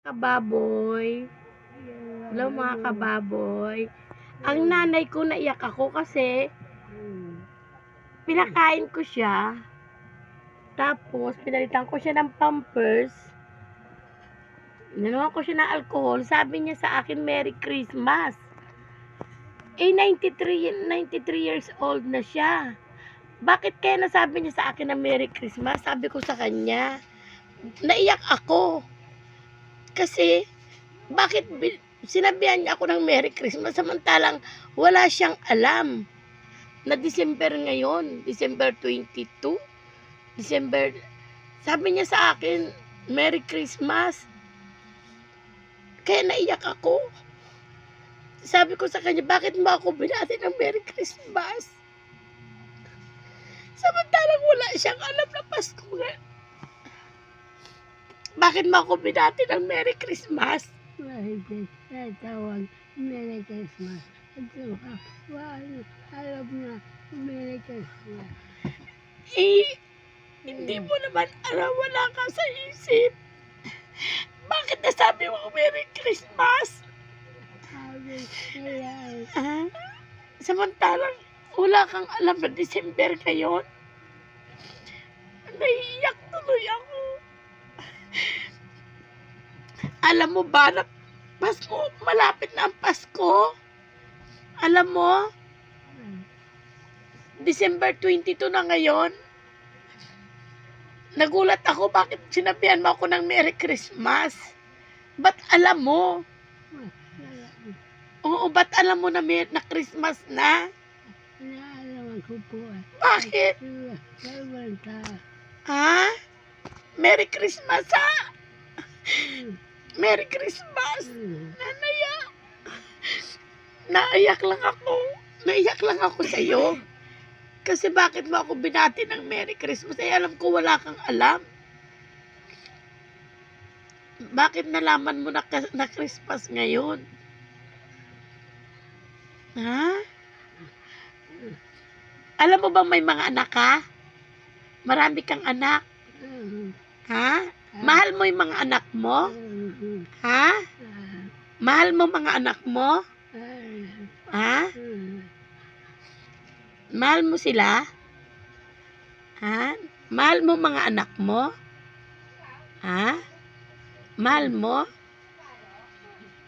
Kababoy. Hello mga kababoy. Ang nanay ko naiyak ako kasi pinakain ko siya. Tapos pinalitan ko siya ng Pampers. Nanuhan ko siya ng alcohol. Sabi niya sa akin, Merry Christmas. 93 years old na siya. Bakit kaya nasabi niya sa akin na Merry Christmas? Sabi ko sa kanya, naiyak ako. Kasi, bakit sinabihan niya ako ng Merry Christmas samantalang wala siyang alam na December ngayon, December 22, sabi niya sa akin, Merry Christmas. Kaya naiyak ako. Sabi ko sa kanya, bakit mo ako binati ng Merry Christmas? Samantalang wala siyang alam na Pasko nga. Bakit mo ako binati ng Merry Christmas? Tawag, Merry Christmas. Alam na, Merry Christmas. Hindi mo naman alam, wala ka sa isip. Bakit nasabi mo Merry Christmas? Samantalang wala kang alam na December ngayon. Naiiyak tuloy ako. Alam mo ba na Pasko, malapit na ang Pasko? Alam mo? December 22 na ngayon. Nagulat ako bakit sinabihan mo ako ng Merry Christmas. Ba't alam mo? Oo, ba't alam mo na na Christmas na? Naalaman ko po. Bakit? Ha? Merry Christmas ha? Merry Christmas. Nanaya. Naiyak lang ako. Naiyak lang ako sa'yo. Kasi bakit mo ako binati ng Merry Christmas? Eh, alam ko wala kang alam. Bakit nalaman mo na Christmas ngayon? Ha? Alam mo ba may mga anak ka? Marami kang anak. Ha? Mahal mo yung mga anak mo? Ha? Mahal mo mga anak mo? Ha? Mahal mo sila? Ha? Mahal mo mga anak mo? Ha? Mahal mo?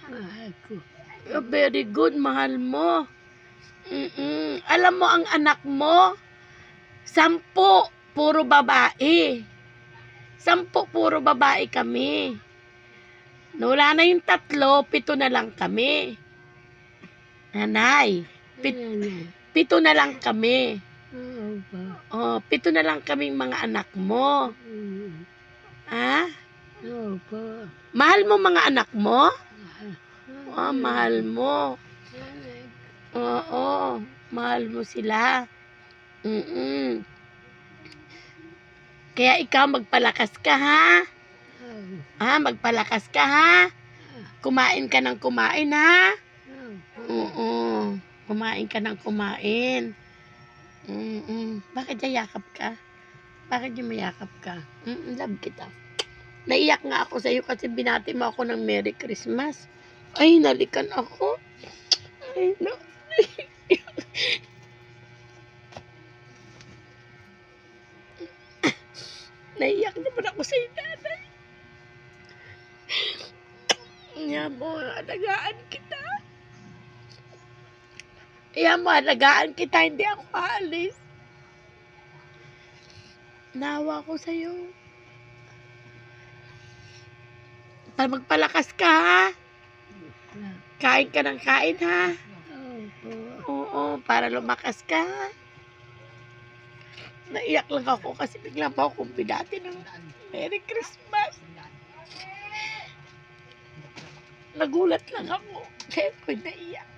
Mahal ko. Oh, very good, mahal mo. Alam mo ang anak mo, 10, puro babae. 10, puro babae kami. Wala na yung 3, 7 na lang kami. Nanay, 7 na lang kami. Oh, 7 na lang kaming mga anak mo. Ha? Mahal mo mga anak mo? Oh, mahal mo. Oo, mahal mo sila. Kaya ikaw magpalakas ka ha? Ha, magpalakas ka ha? Kumain ka ng kumain ha? Oo, kumain ka ng kumain. Bakit yayakap ka? Bakit yung mayakap ka? Love kita. Naiyak nga ako sa'yo kasi binati mo ako ng Merry Christmas. Ay, nalikan ako. Ay, no. Naiyak naman ako sa'yo, nanay. Yan mo, alagaan kita. Yan mo, alagaan kita, hindi ako aalis. Nawa ko sa'yo. Para magpalakas ka, ha? Kain ka ng kain, ha? Oo, para lumakas ka. Naiyak lang ako kasi bigla pa akong binati ng Merry Christmas. Nagulat lang ako. Kaya ako'y naiyak.